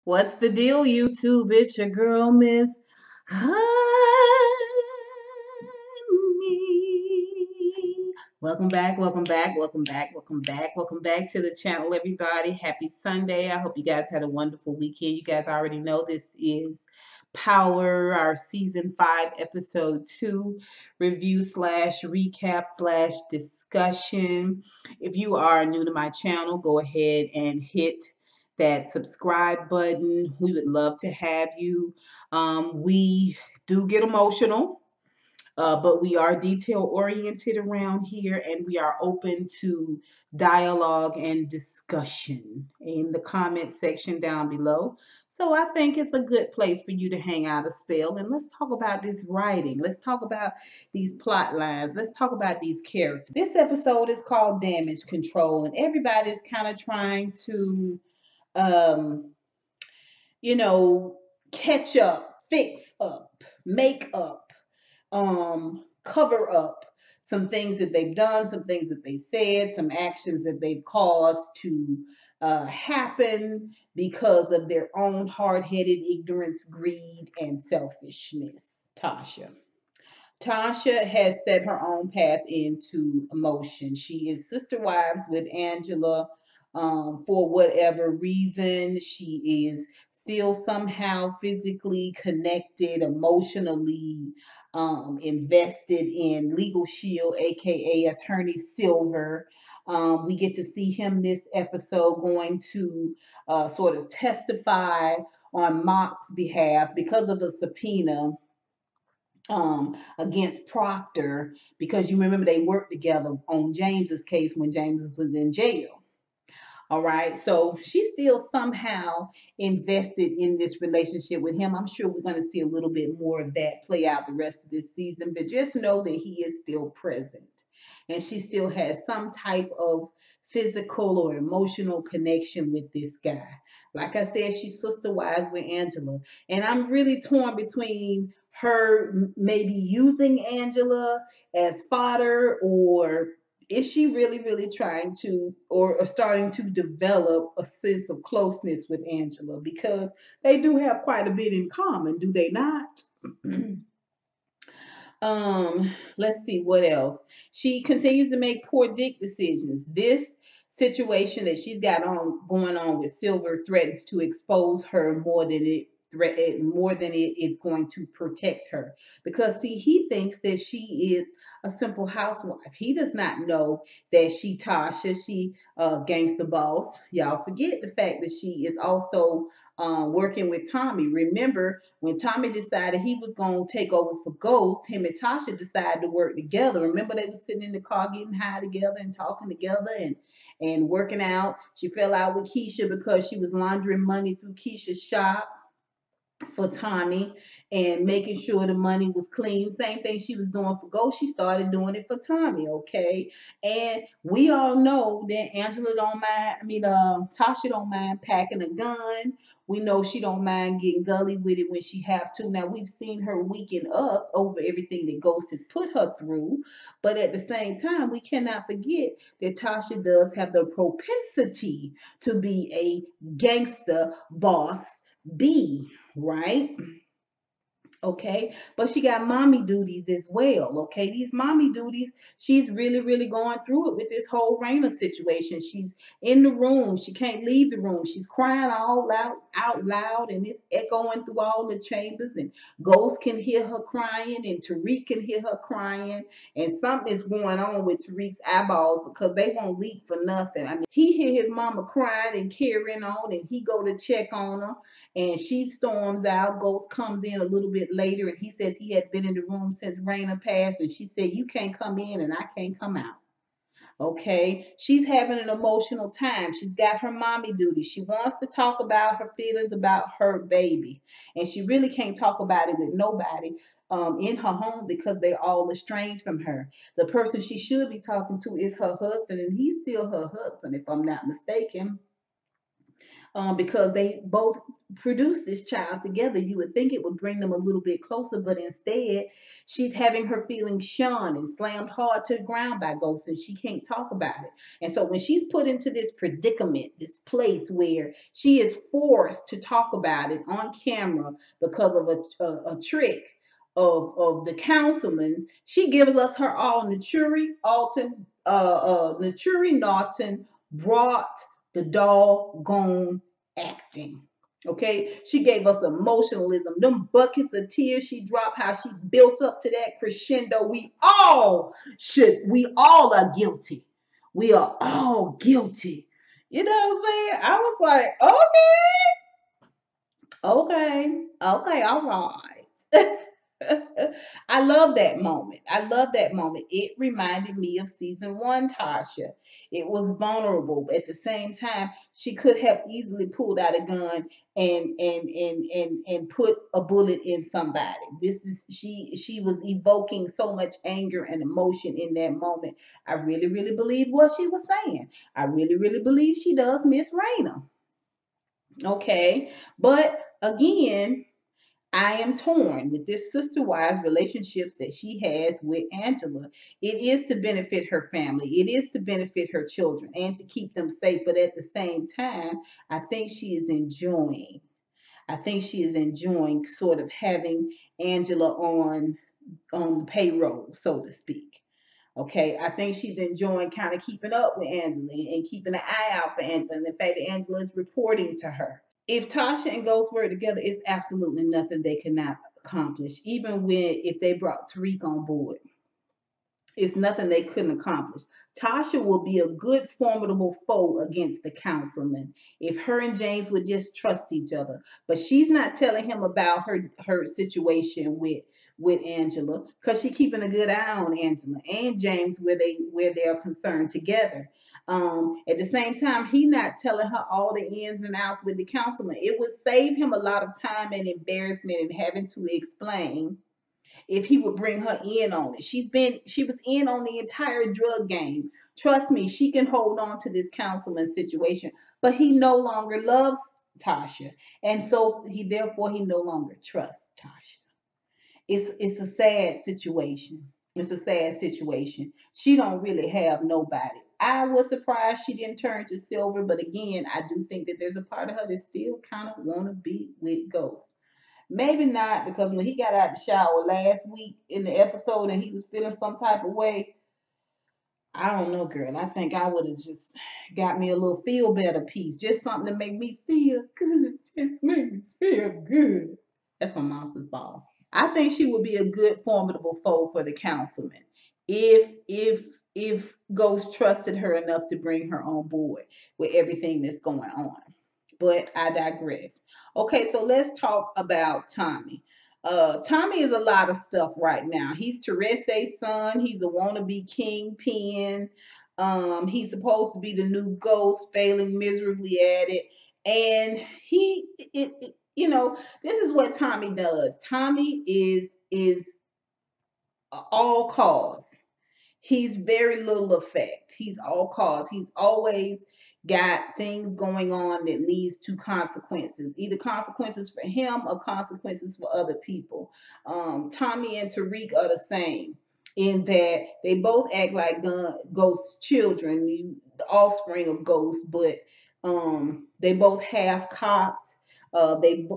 What's the deal, YouTube? It's your girl, Miss Honey. Welcome back, welcome back, welcome back, welcome back, welcome back to the channel, everybody. Happy Sunday. I hope you guys had a wonderful weekend. You guys already know this is Power, our season 5, episode 2 review slash recap slash discussion. If you are new to my channel, go ahead and hit that subscribe button. We would love to have you. We do get emotional, but we are detail oriented around here, and we are open to dialogue and discussion in the comment section down below. So I think it's a good place for you to hang out a spell, and let's talk about this writing. Let's talk about these plot lines. Let's talk about these characters. This episode is called Damage Control, and everybody's kind of trying to um, you know, catch up, fix up, make up, cover up some things that they've done, some things that they said, some actions that they've caused to happen because of their own hard-headed ignorance, greed, and selfishness. Tasha has set her own path into emotion. She is sister wives with Angela. For whatever reason, she is still somehow physically connected, emotionally invested in Legal Shield, aka Attorney Silver. We get to see him this episode going to sort of testify on Mock's behalf because of the subpoena against Proctor, because you remember they worked together on James's case when James was in jail. All right, so she's still somehow invested in this relationship with him. I'm sure we're going to see a little bit more of that play out the rest of this season, but just know that he is still present, and she still has some type of physical or emotional connection with this guy. Like I said, she's sister wise with Angela, and I'm really torn between her maybe using Angela as fodder, or is she really trying to or starting to develop a sense of closeness with Angela, because they do have quite a bit in common, do they not? Let's see what else. She continues to make poor dick decisions. This situation that she's got on going on with Silver threatens to expose her more than it is going to protect her, because see, he thinks that she is a simple housewife. He does not know that she gangsta boss. Y'all forget the fact that she is also working with Tommy. Remember when Tommy decided he was going to take over for Ghost, him and Tasha decided to work together. Remember they were sitting in the car getting high together and talking together and working out. She fell out with Keisha because she was laundering money through Keisha's shop for Tommy and making sure the money was clean. Same thing she was doing for Ghost, she started doing it for Tommy, okay? And we all know that Angela don't mind, Tasha don't mind packing a gun. We know she don't mind getting gully with it when she have to. Now, we've seen her weaken up over everything that Ghost has put her through, but at the same time, we cannot forget that Tasha does have the propensity to be a gangster boss B, right? Okay, but she got mommy duties as well. Okay, these mommy duties, she's really going through it with this whole Raina situation. She's in the room, she can't leave the room, she's crying out loud, and it's echoing through all the chambers, and Ghost can hear her crying, and Tariq can hear her crying, and something is going on with Tariq's eyeballs because they won't leak for nothing. I mean, he hear his mama crying and carrying on, and he go to check on her, and she storms out. Ghost comes in a little bit later, and he says he had been in the room since Raina passed, and she said, you can't come in and I can't come out. Okay, she's having an emotional time. She's got her mommy duty. She wants to talk about her feelings about her baby, and she really can't talk about it with nobody in her home because they're all estranged from her. The person she should be talking to is her husband, and he's still her husband, if I'm not mistaken, because they both produced this child together. You would think it would bring them a little bit closer, but instead, she's having her feelings shunned and slammed hard to the ground by Ghost, and she can't talk about it. And so, when she's put into this predicament, this place where she is forced to talk about it on camera because of a trick of the councilman, she gives us her all Naturi Alton, Naturi Norton brought the doggone acting. Okay, she gave us emotionalism, them buckets of tears she dropped, how she built up to that crescendo. We all are guilty. We are all guilty. You know what I'm saying? I was like, okay, all right. I love that moment. I love that moment. It reminded me of season one, Tasha. It was vulnerable, but at the same time, she could have easily pulled out a gun and put a bullet in somebody. This is she was evoking so much anger and emotion in that moment. I really, really believe what she was saying. I really, really believe she does miss Raina. Okay. But again, I am torn with this sister wives relationships that she has with Angela. It is to benefit her family, it is to benefit her children and to keep them safe. But at the same time, I think she is enjoying. I think she is enjoying sort of having Angela on the payroll, so to speak. Okay, I think she's enjoying kind of keeping up with Angela and keeping an eye out for Angela. And the fact that Angela is reporting to her. If Tasha and Ghost were together, it's absolutely nothing they cannot accomplish. Even when if they brought Tariq on board, it's nothing they couldn't accomplish. Tasha will be a good formidable foe against the councilman if her and James would just trust each other. But she's not telling him about her situation with Angela because she's keeping a good eye on Angela and James where they are concerned together. At the same time, he not telling her all the ins and outs with the councilman. It would save him a lot of time and embarrassment and having to explain if he would bring her in on it. She was in on the entire drug game. Trust me, she can hold on to this councilman situation, but he no longer loves Tasha. And so he no longer trusts Tasha. It's a sad situation. It's a sad situation. She don't really have nobody. I was surprised she didn't turn to Silver, but again, I do think that there's a part of her that still kind of want to be with Ghost. Maybe not because when he got out the shower last week in the episode and he was feeling some type of way, I don't know, girl. I think I would have just got me a little feel better piece, just something to make me feel good. Just make me feel good. That's from Monsters Ball. I think she would be a good formidable foe for the councilman if Ghost trusted her enough to bring her on board with everything that's going on. But I digress. Okay, so let's talk about Tommy. Tommy is a lot of stuff right now. He's Teresa's son. He's a wannabe kingpin. He's supposed to be the new Ghost, failing miserably at it. And this is what Tommy does. Tommy is all cause. He's very little effect. He's all cause. He's always got things going on that leads to consequences, either consequences for him or consequences for other people. Tommy and Tariq are the same in that they both act like Ghost's children, the offspring of Ghost, but they both have copped. They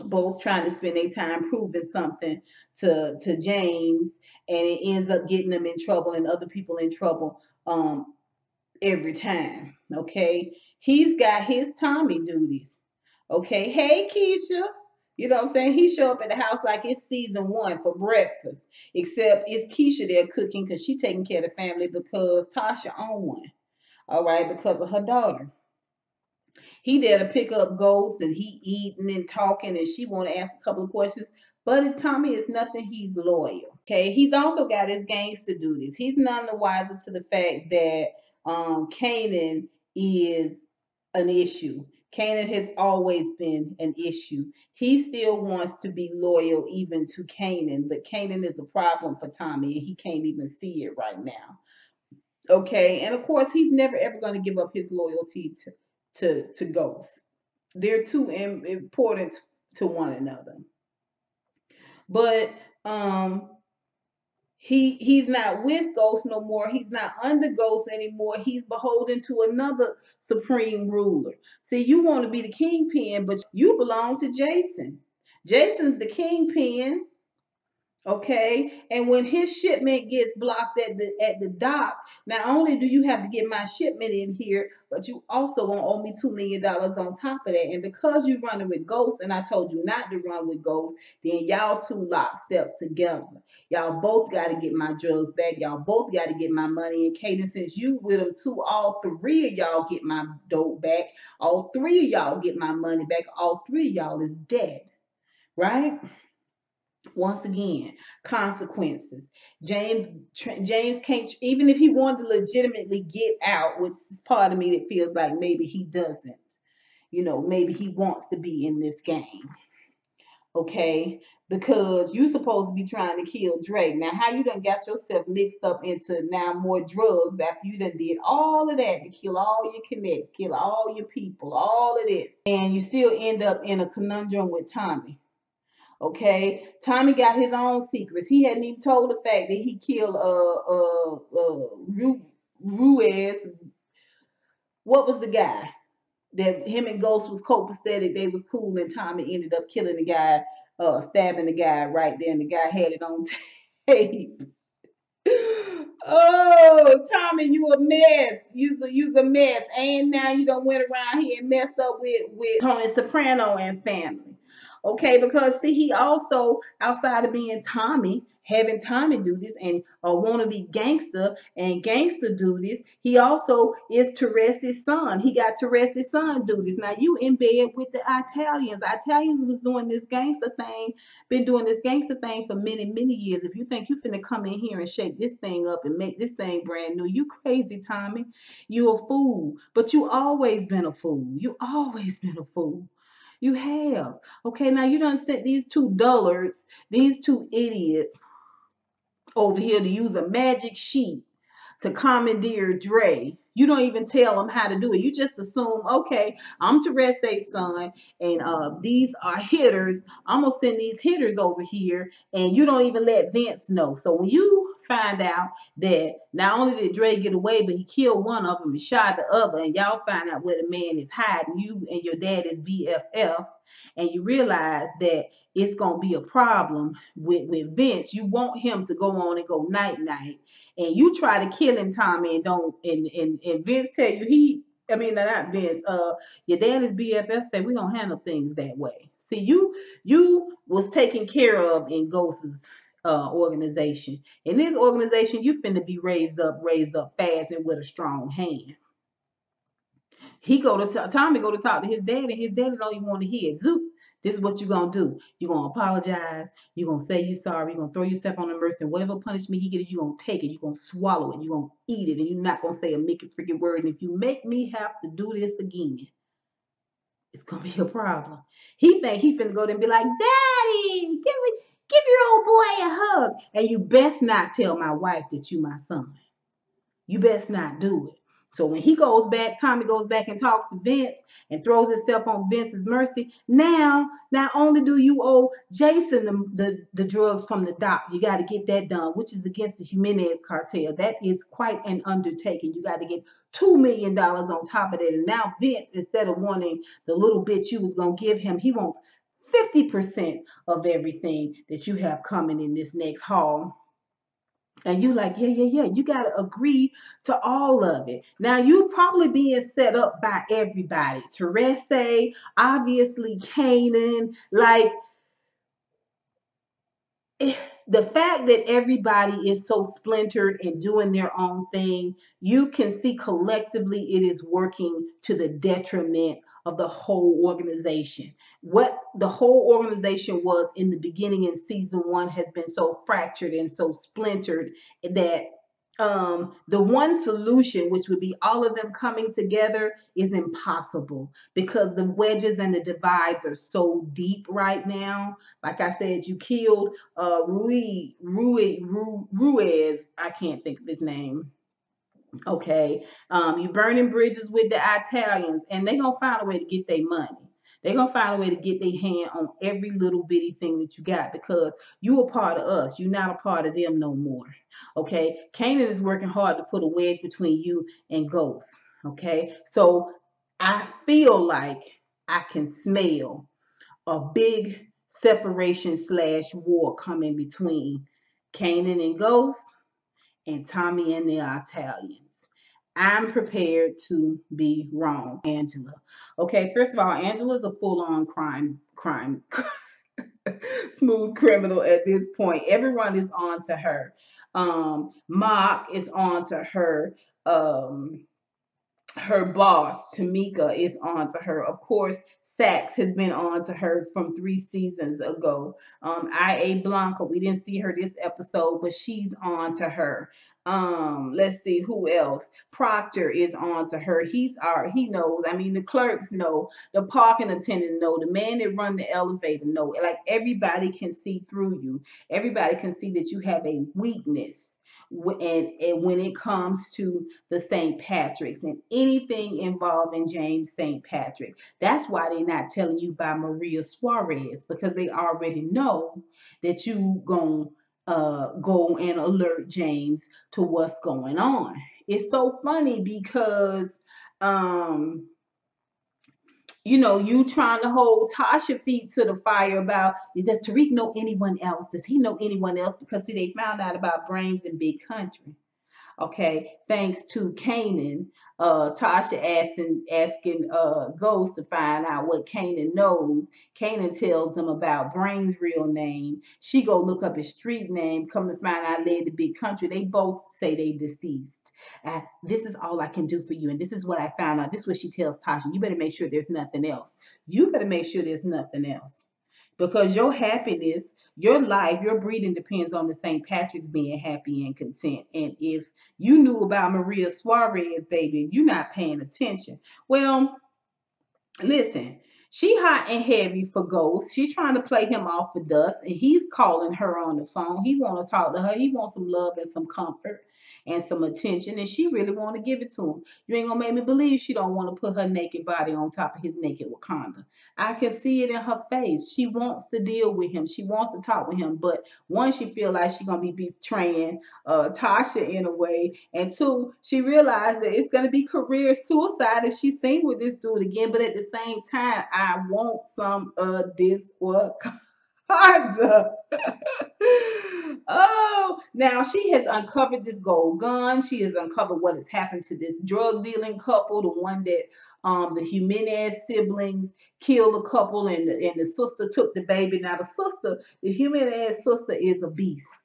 both trying to spend their time proving something to James, and it ends up getting them in trouble and other people in trouble every time. Okay, he's got his Tommy duties. Okay, hey Keisha. You know what I'm saying? He show up at the house like it's season one for breakfast. Except it's Keisha there cooking because she taking care of the family because Tasha own one. All right, because of her daughter. He there to pick up Ghost and he eating and talking and she want to ask a couple of questions. But if Tommy is nothing, he's loyal. Okay. He's also got his gangster duties. He's none the wiser to the fact that Kanan is an issue. Kanan has always been an issue. He still wants to be loyal even to Kanan, but Kanan is a problem for Tommy and he can't even see it right now. Okay, and of course he's never ever going to give up his loyalty to Ghost. They're too important to one another. But he's not with Ghost no more. He's not under Ghost anymore. He's beholden to another supreme ruler. See, you want to be the kingpin, but you belong to Jason. Jason's the kingpin. Okay, and when his shipment gets blocked at the dock, not only do you have to get my shipment in here, but you also gonna owe me $2 million on top of that. And because you running with Ghosts, and I told you not to run with Ghosts, then y'all two lockstep together. Y'all both got to get my drugs back. Y'all both got to get my money. And Kaden, since you with them too, all three of y'all get my dope back. All three of y'all get my money back. All three of y'all is dead, right? Once again, consequences. James can't, even if he wanted to legitimately get out, which is part of me that feels like maybe he doesn't. Maybe he wants to be in this game. Okay, because you supposed to be trying to kill Drake. Now, how you done got yourself mixed up into now more drugs after you done did all of that to kill all your connects, kill all your people, all of this, and you still end up in a conundrum with Tommy. Okay, Tommy got his own secrets. He hadn't even told the fact that he killed Ruiz. What was the guy that him and Ghost was copacetic? They was cool, and Tommy ended up killing the guy, stabbing the guy right there, and the guy had it on tape. Oh, Tommy, you a mess. You's a mess. And now you don't went around here and messed up with Tony Soprano and family. Okay, because see, he also, outside of being Tommy, having Tommy do this and want to be gangster and gangster do this, he also is Teresa's son. He got Teresa's son do this. Now you in bed with the Italians. Italians was doing this gangster thing, been doing this gangster thing for many, many years. If you think you finna come in here and shake this thing up and make this thing brand new, you crazy, Tommy. You a fool. But you always been a fool. You always been a fool. You have. Okay, now you done sent these two dullards, these two idiots over here to use a magic sheet to commandeer Dre. You don't even tell them how to do it. You just assume, okay, I'm Teresa's son, and these are hitters. I'm gonna send these hitters over here, and you don't even let Vince know. So when you find out that not only did Dre get away, but he killed one of them and shot the other, and y'all find out where the man is hiding, you and your dad is BFF, and you realize that it's gonna be a problem with Vince. You want him to go on and go night night, and you try to kill him, Tommy, and don't and Vince tell you not Vince, your dad is BFF say we don't handle things that way. See, you was taken care of in Ghost's organization. In this organization, you finna be raised up fast and with a strong hand. Tommy go to talk to his dad, and his daddy don't even want to hear it. Zoop. This is what you're gonna do. You're gonna apologize. You're gonna say you're sorry. You're gonna throw yourself on the mercy. And whatever punishment he gives you, you're gonna take it. You're gonna swallow it. You're gonna eat it. And you're not gonna say a Mickey freaking word. And if you make me have to do this again, it's gonna be a problem. He think he finna go there and be like, Daddy, give your old boy a hug. And you best not tell my wife that you my son. You best not do it. So when he goes back, Tommy goes back and talks to Vince and throws himself on Vince's mercy. Now, not only do you owe Jason the drugs from the dock, you got to get that done, which is against the Jimenez cartel. That is quite an undertaking. You got to get $2 million on top of that. And now Vince, instead of wanting the little bit you was going to give him, he wants 50% of everything that you have coming in this next haul. And you like, yeah. You got to agree to all of it. Now, you probably being set up by everybody. Teresa, obviously, Kanan. Like, the fact that everybody is so splintered and doing their own thing, you can see collectively it is working to the detriment of the whole organization. What the whole organization was in the beginning in season 1 has been so fractured and so splintered that the one solution, which would be all of them coming together, is impossible because the wedges and the divides are so deep right now. Like I said, you killed Ruiz. I can't think of his name. Okay, you burning bridges with the Italians, and they gonna find a way to get their money. They're gonna find a way to get their hand on every little bitty thing that you got because you a part of us. You're not a part of them no more. Okay. Kanan is working hard to put a wedge between you and Ghost. Okay. So I feel like I can smell a big separation slash war coming between Kanan and Ghost and Tommy and the Italians. I'm prepared to be wrong, Angela. Okay, first of all, Angela's a full-on crime smooth criminal at this point. Everyone is on to her. Mock is on to her. Um, her boss, Tamika, is on to her. Of course, Sax has been on to her from 3 seasons ago. I.A. Blanca, we didn't see her this episode, but she's on to her. Let's see who else. Proctor is on to her. He knows. I mean, the clerks know, the parking attendant know, the man that run the elevator know. Like everybody can see through you. Everybody can see that you have a weakness. And when it comes to the St. Patrick's and anything involving James St. Patrick. That's why they're not telling you by Maria Suarez, because they already know that you going to go and alert James to what's going on. It's so funny because you trying to hold Tasha feet to the fire about, does Tariq know anyone else? Does he know anyone else? Because see, they found out about Brains in Big Country. Okay, thanks to Kanan, Tasha asking Ghost to find out what Kanan knows. Kanan tells them about Brain's real name. She go look up his street name. Come to find out, led to Big Country. They both say they deceased. This is all I can do for you, and this is what I found out. This is what she tells Tasha. You better make sure there's nothing else. You better make sure there's nothing else because your happiness, your life, your breathing depends on the St. Patrick's being happy and content. And if you knew about Maria Suarez, baby, you're not paying attention. Well, listen, she hot and heavy for Ghost. She's trying to play him off for dust, and he's calling her on the phone. He want to talk to her. He wants some love and some comfort and some attention, and she really want to give it to him. You ain't gonna make me believe she don't want to put her naked body on top of his naked Wakanda. I can see it in her face. She wants to deal with him. She wants to talk with him, but one, she feel like she gonna be betraying Tasha in a way, and two, she realized that it's gonna be career suicide if she's seen with this dude again. But at the same time, I want some of this Wakanda. Oh, now she has uncovered this gold gun. She has uncovered what has happened to this drug dealing couple, the one that the Jimenez siblings killed a couple, and the sister took the baby. Now the Jimenez sister is a beast.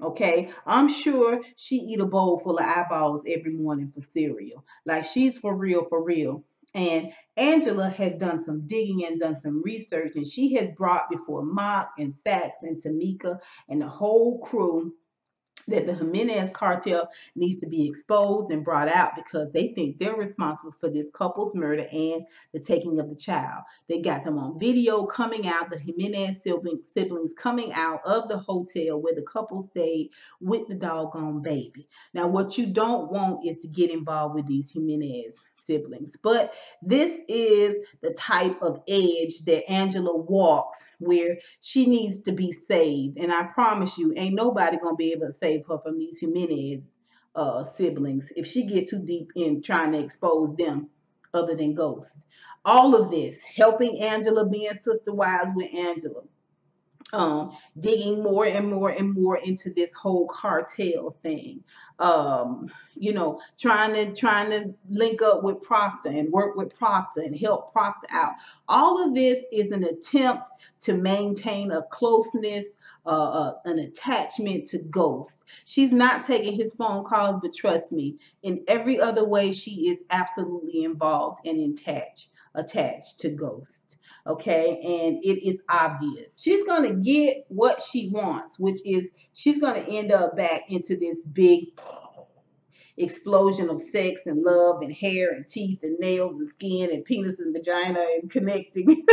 Okay, I'm sure she eat a bowl full of eyeballs every morning for cereal. Like she's for real, for real. And Angela has done some digging and done some research, and she has brought before Mock and Sax and Tamika and the whole crew that the Jimenez cartel needs to be exposed and brought out because they think they're responsible for this couple's murder and the taking of the child. They got them on video coming out, the Jimenez siblings coming out of the hotel where the couple stayed with the doggone baby. Now, what you don't want is to get involved with these Jimenez siblings, but this is the type of edge that Angela walks where she needs to be saved. And I promise you, ain't nobody gonna be able to save her from these Jimenez siblings if she get too deep in trying to expose them other than Ghost. All of this, helping Angela, being sister wives with Angela, digging more and more and more into this whole cartel thing. Trying to link up with Proctor and work with Proctor and help Proctor out. All of this is an attempt to maintain a closeness, an attachment to Ghost. She's not taking his phone calls, but trust me, in every other way, she is absolutely involved and attached to Ghost. Okay, and it is obvious she's going to get what she wants, which is she's going to end up back into this big explosion of sex and love and hair and teeth and nails and skin and penis and vagina and connecting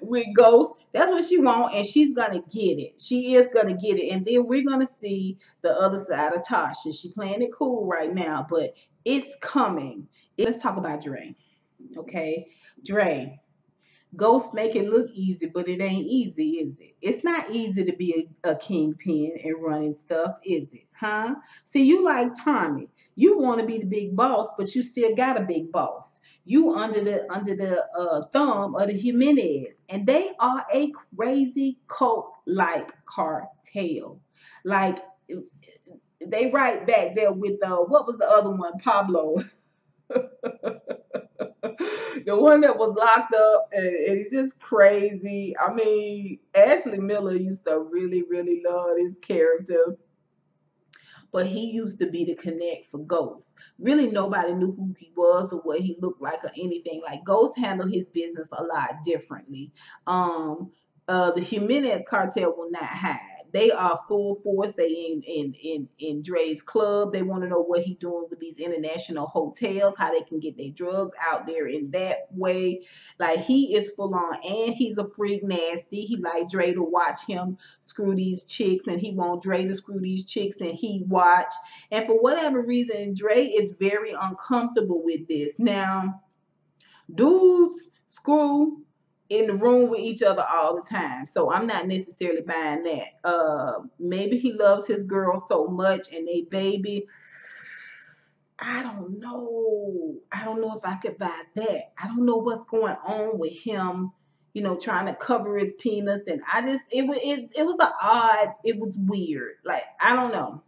with Ghost. That's what she wants, and she's going to get it. She is going to get it, and then we're going to see the other side of Tasha. She's playing it cool right now, but it's coming. Let's talk about Dre. Okay, Dre. Ghost make it look easy, but it ain't easy, is it? It's not easy to be a kingpin and running stuff, is it? Huh? See, you like Tommy. You want to be the big boss, but you still got a big boss. You under the thumb of the Jimenez, and they are a crazy cult like cartel. Like they right back there with what was the other one, Pablo. The one that was locked up, and he's just crazy. I mean, Ashley Miller used to really, really love his character, but he used to be the connect for Ghost. Really, nobody knew who he was or what he looked like or anything. Like Ghost handled his business a lot differently. The Jimenez cartel will not hide. They are full force. They in Dre's club. They want to know what he doing with these international hotels, how they can get their drugs out there in that way. Like he is full on, and he's a freak nasty. He like Dre to watch him screw these chicks, and he want Dre to screw these chicks, and he watch. And for whatever reason, Dre is very uncomfortable with this. Now, dudes screw in the room with each other all the time. So I'm not necessarily buying that. Maybe he loves his girl so much and they baby. I don't know. I don't know if I could buy that. I don't know what's going on with him, trying to cover his penis. And I just, it was it was weird. Like, I don't know.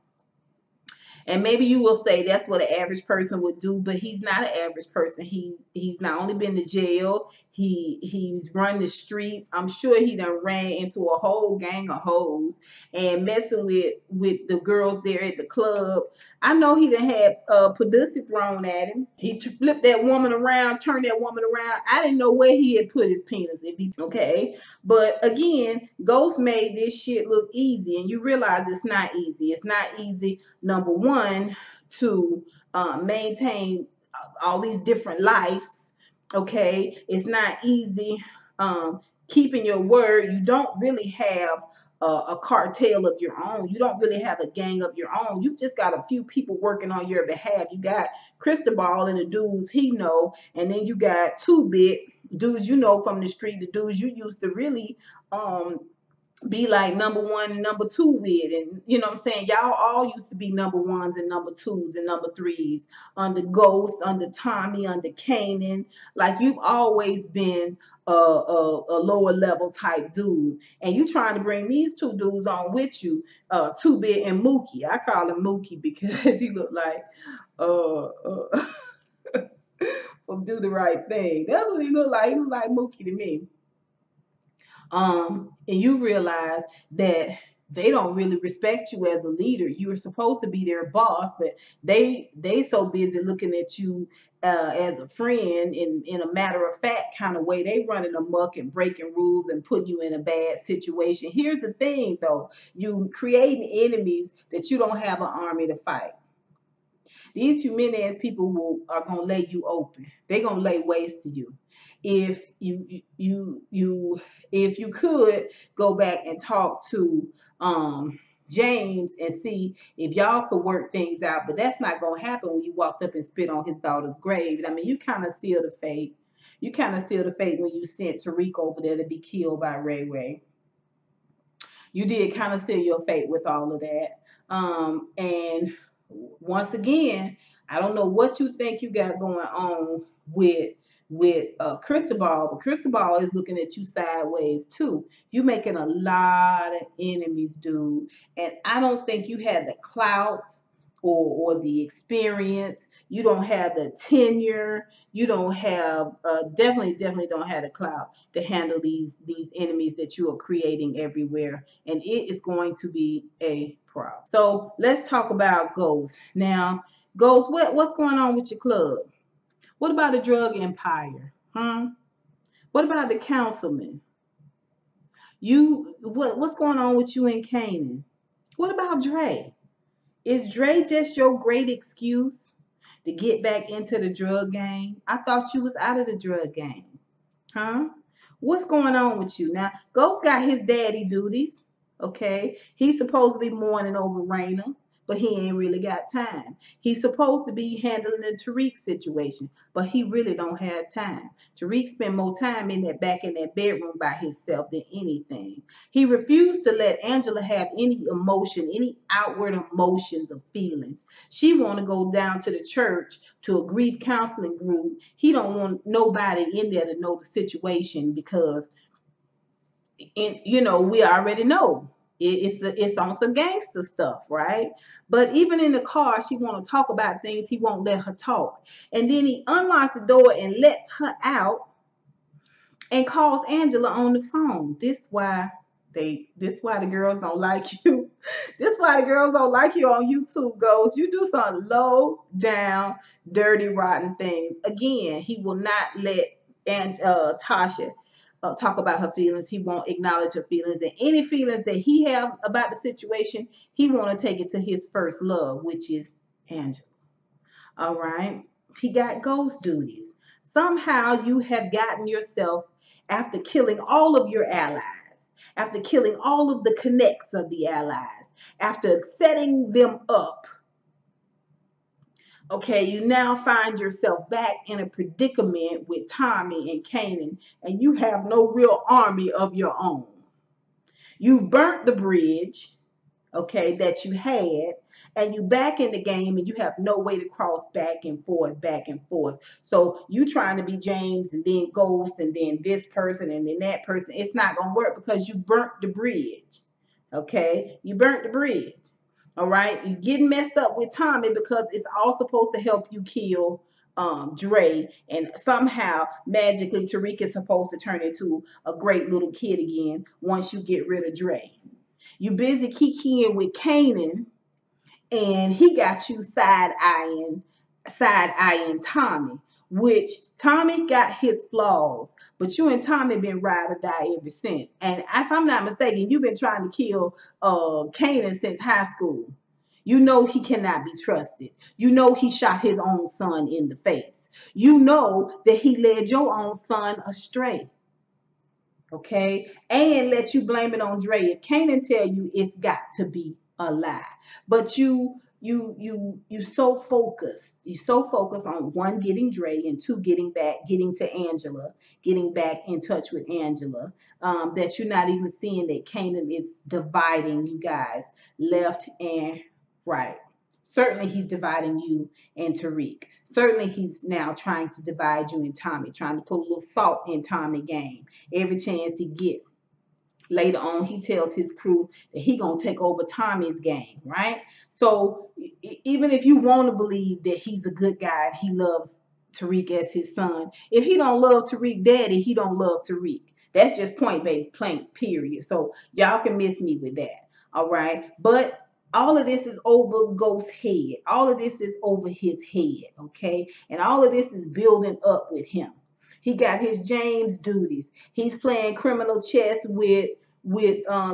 And maybe you will say that's what an average person would do, but he's not an average person. He's not only been to jail, he's run the streets. I'm sure he done ran into a whole gang of hoes and messing with the girls there at the club. I know he done had pussy thrown at him. He flipped that woman around, turned that woman around. I didn't know where he had put his penis. If he okay, but again, Ghost made this shit look easy, and you realize it's not easy. It's not easy. Number one, to maintain all these different lives. Okay, it's not easy keeping your word. You don't really have a cartel of your own. You don't really have a gang of your own. You just got a few people working on your behalf. You got Cristobal and the dudes he know, and then you got Two Bit dudes from the street, the dudes you used to really be like number one and number two with. And you know what I'm saying? Y'all all used to be number ones and number twos and number threes under Ghost, under Tommy, under Kanan. Like you've always been a lower level type dude. And you trying to bring these two dudes on with you, Two Bit and Mookie. I call him Mookie because he looked like from Do the Right Thing. That's what he looked like. He looked like Mookie to me. And you realize that they don't really respect you as a leader. You are supposed to be their boss, but they so busy looking at you as a friend in a matter of fact kind of way. They running amok and breaking rules and putting you in a bad situation. Here's the thing though, you creating enemies that you don't have an army to fight. These Jimenez people are gonna lay you open. They're gonna lay waste to you. If if you could go back and talk to James and see if y'all could work things out, but that's not gonna happen when you walked up and spit on his daughter's grave. I mean, you kind of seal the fate. You kind of seal the fate when you sent Tariq over there to be killed by Ray Ray. You did kind of seal your fate with all of that. And once again, I don't know what you think you got going on with Cristobal, but Cristobal is looking at you sideways too. You making a lot of enemies, dude, and I don't think you had the clout or the experience. You don't have the tenure. You don't have definitely don't have the clout to handle these enemies that you are creating everywhere, and it is going to be a problem. So let's talk about Ghost now. Ghost, what's going on with your club? What about the drug empire? Huh? What about the councilman? What's going on with you and Kanan? What about Dre? Is Dre just your great excuse to get back into the drug game? I thought you was out of the drug game. Huh? What's going on with you? Now, Ghost got his daddy duties. Okay. He's supposed to be mourning over Raina. but he ain't really got time. He's supposed to be handling the Tariq situation, but he really don't have time. Tariq spent more time back in that bedroom by himself than anything. He refused to let Angela have any emotion, any outward emotions or feelings. She want to go down to the church to a grief counseling group. He don't want nobody in there to know the situation because we already know it's on some gangster stuff, right? But even in the car, she want to talk about things. He won't let her talk, and then he unlocks the door and lets her out and calls Angela on the phone. This why the girls don't like you. This why the girls don't like you on YouTube. Goes, you do some low down, dirty, rotten things. Again, he will not let Tasha talk about her feelings. He won't acknowledge her feelings, and any feelings that he have about the situation, he want to take it to his first love, which is Angela. All right. He got ghost duties. Somehow you have gotten yourself, after killing all of your allies, after killing all of the connects of the allies, after setting them up, okay, you now find yourself back in a predicament with Tommy and Kanan, and you have no real army of your own. You burnt the bridge, okay, that you had, and you back in the game and you have no way to cross back and forth, back and forth. So you trying to be James and then Ghost and then this person and then that person. It's not going to work because you burnt the bridge, okay? You burnt the bridge, all right? You getting messed up with Tommy because it's all supposed to help you kill Dre, and somehow magically Tariq is supposed to turn into a great little kid again once you get rid of Dre. You busy kikiing with Kanan, and he got you side eyeing Tommy, which Tommy got his flaws, but you and Tommy been ride or die ever since. And if I'm not mistaken, you've been trying to kill Kanan since high school. You know he cannot be trusted. You know he shot his own son in the face. You know that he led your own son astray. Okay, and let you blame it on Dre. If Kanan tell you, it's got to be a lie. But you so focused. You so focused on one, getting Dre, and two, getting to Angela, getting back in touch with Angela, that you're not even seeing that Kanan is dividing you guys left and right. Certainly, he's dividing you and Tariq. Certainly, he's now trying to divide you and Tommy, trying to put a little salt in Tommy's game every chance he get. Later on, he tells his crew that he gonna take over Tommy's game, right? So even if you want to believe that he's a good guy and he loves Tariq as his son, if he don't love Tariq daddy, he don't love Tariq. That's just point blank, period. So y'all can miss me with that. All right. But all of this is over Ghost's head. All of this is over his head. Okay. And all of this is building up with him. He got his James duties. He's playing criminal chess with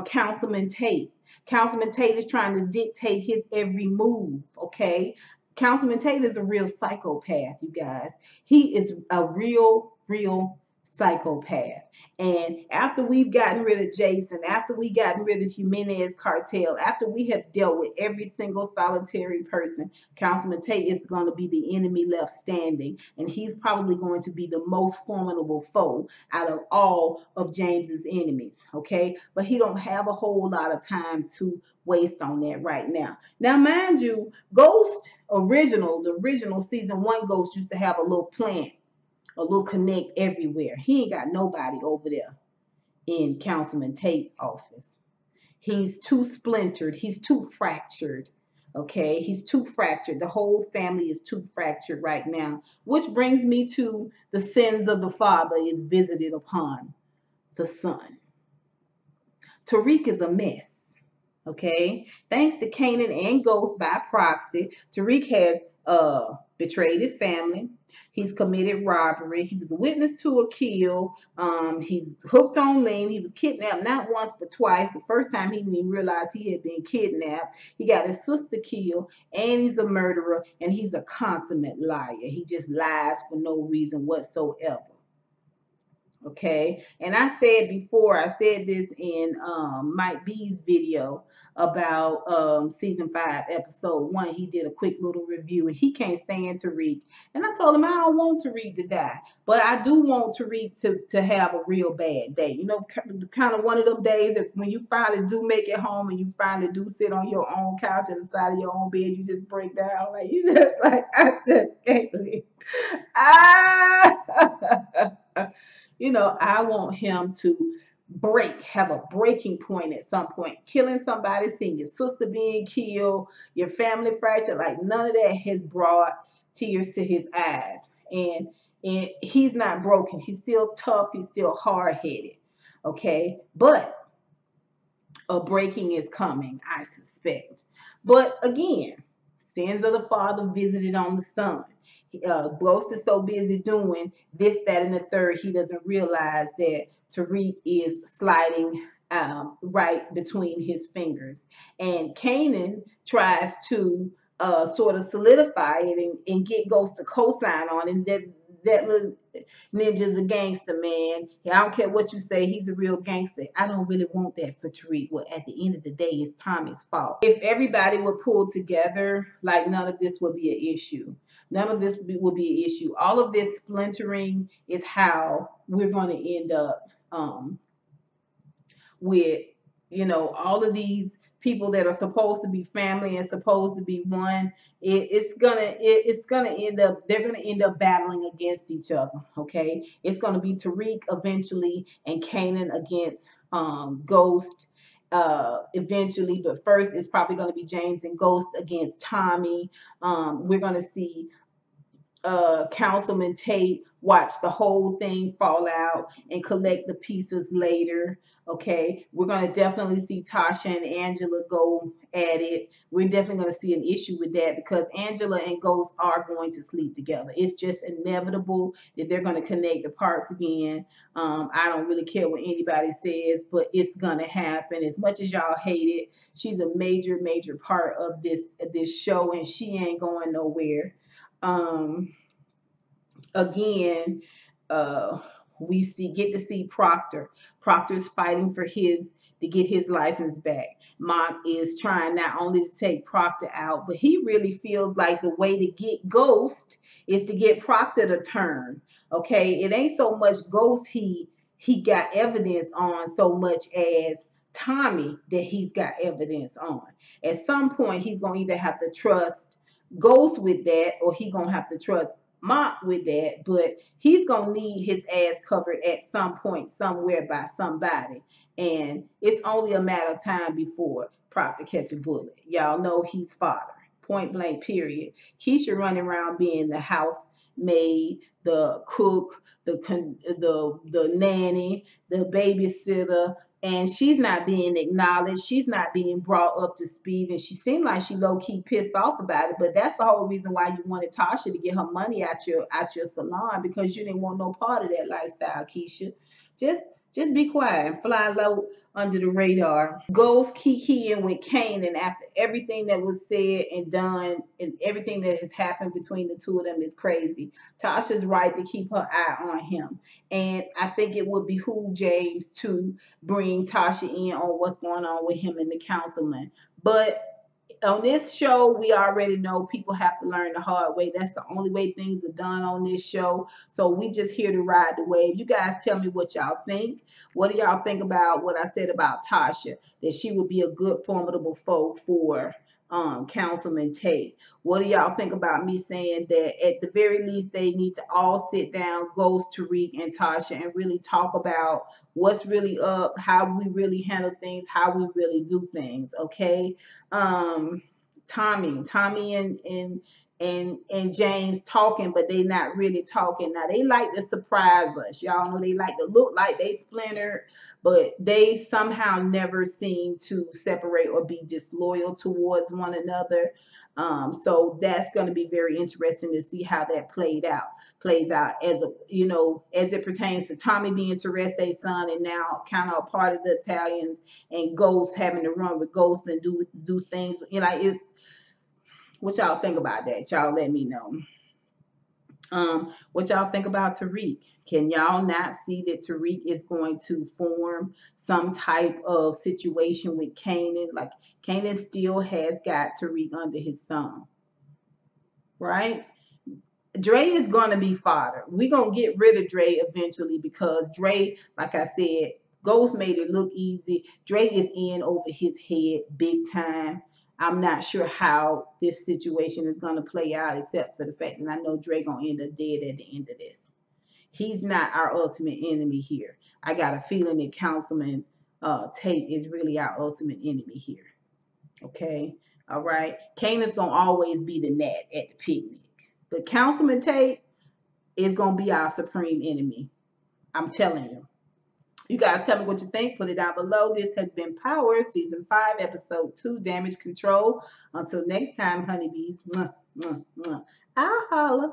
Councilman Tate. Councilman Tate is trying to dictate his every move. Okay, Councilman Tate is a real psychopath, you guys. He is a real psychopath. And after we've gotten rid of Jason, after we gotten rid of Jimenez cartel, after we have dealt with every single solitary person, Councilman Tate is going to be the enemy left standing, and he's probably going to be the most formidable foe out of all of James's enemies. Okay, but he don't have a whole lot of time to waste on that right now. Now, mind you, the original season 1 Ghost used to have a little plant, a little connect everywhere. He ain't got nobody over there in Councilman Tate's office. He's too splintered. He's too fractured. Okay, he's too fractured. The whole family is too fractured right now, which brings me to the sins of the father is visited upon the son. Tariq is a mess. Okay, thanks to Kanan and Ghost by proxy, Tariq has betrayed his family. He's committed robbery. He was a witness to a kill. He's hooked on lean. He was kidnapped not once but twice. The first time he didn't even realize he had been kidnapped. He got his sister killed, and he's a murderer, and he's a consummate liar. He just lies for no reason whatsoever. Okay, and I said before, I said this in Mike B's video about season 5, episode 1. He did a quick little review, and he can't stand Tariq. And I told him I don't want Tariq to die, but I do want Tariq to have a real bad day. You know, kind of one of them days that when you finally do make it home and you finally do sit on your own couch at the side of your own bed, you just break down, like you just like I just can't live. Ah. You know, I want him to have a breaking point at some point. Killing somebody, seeing your sister being killed, your family fractured, like none of that has brought tears to his eyes. And he's not broken. He's still tough. He's still hard headed. Okay. But a breaking is coming, I suspect. But again, sins of the father visited on the son. Ghost is so busy doing this, that, and the third, he doesn't realize that Tariq is sliding right between his fingers. And Kanan tries to sort of solidify it and get Ghost to co-sign on it. That little ninja's a gangster, man. I don't care what you say, he's a real gangster. I don't really want that for Tariq. Well, at the end of the day, it's Tommy's fault. If everybody would pull together, like none of this would be an issue. None of this will be an issue. All of this splintering is how we're going to end up with, you know, all of these people that are supposed to be family and supposed to be one. It's gonna end up, they're gonna end up battling against each other. Okay, it's gonna be Tariq eventually and Kanan against Ghost eventually, but first it's probably going to be James and Ghost against Tommy. We're going to see Councilman Tate watch the whole thing fall out and collect the pieces later. Okay, we're going to definitely see Tasha and Angela go at it. We're definitely going to see an issue with that because Angela and Ghost are going to sleep together. It's just inevitable that they're going to connect the parts again. I don't really care what anybody says, but it's going to happen. As much as y'all hate it, she's a major part of this show, and she ain't going nowhere. Again, uh, we get to see Proctor. Proctor's fighting for to get his license back. Mock is trying not only to take Proctor out, but he really feels like the way to get Ghost is to get Proctor to turn. Okay, it ain't so much Ghost he got evidence on so much as Tommy that he's got evidence on. At some point, he's gonna either have to trust Ghost with that, or he gonna have to trust Mock with that, but he's gonna need his ass covered at some point, somewhere by somebody, and it's only a matter of time before Proctor catch a bullet. Y'all know he's fodder, point blank. Period. Keisha running around being the housemaid, the cook, the nanny, the babysitter, and she's not being acknowledged. She's not being brought up to speed, and she seemed like she low-key pissed off about it. But that's the whole reason why you wanted Tasha to get her money out your salon, because you didn't want no part of that lifestyle, Keisha. Just be quiet and fly low under the radar. Ghost kikiing with Kanan after everything that was said and done and everything that has happened between the two of them is crazy. Tasha's right to keep her eye on him. And I think it would behoove James to bring Tasha in on what's going on with him and the councilman. But on this show, we already know people have to learn the hard way. That's the only way things are done on this show. So we just here to ride the wave. You guys tell me what y'all think. What do y'all think about what I said about Tasha? That she would be a good formidable foe for Councilman Tate. What do y'all think about me saying that at the very least they need to all sit down, Ghost, Tariq, and Tasha, and really talk about what's really up, how we really handle things, how we really do things. Okay. Tommy and James talking, but they not really talking. Now they like to surprise us. Y'all know they like to look like they splintered, but they somehow never seem to separate or be disloyal towards one another. So that's going to be very interesting to see how that plays out as as it pertains to Tommy being Teresa's son and now kind of a part of the Italians, and Ghost having to run with Ghost and do things. It's what y'all think about that. Y'all let me know. What y'all think about Tariq? Can y'all not see that Tariq is going to form some type of situation with Kanan? Like Kanan still has got Tariq under his thumb, right? Dre is gonna be fodder. We're gonna get rid of Dre eventually because Dre, like I said, Ghost made it look easy. Dre is in over his head big time. I'm not sure how this situation is gonna play out, except for the fact that I know Dre gonna end up dead at the end of this. He's not our ultimate enemy here. I got a feeling that Councilman Tate is really our ultimate enemy here. Okay. All right. Kanan's gonna always be the gnat at the picnic. But Councilman Tate is gonna be our supreme enemy. I'm telling you. You guys tell me what you think. Put it down below. This has been Power, Season 5, Episode 2, Damage Control. Until next time, honeybees. Mwah, mwah, mwah. I'll holla.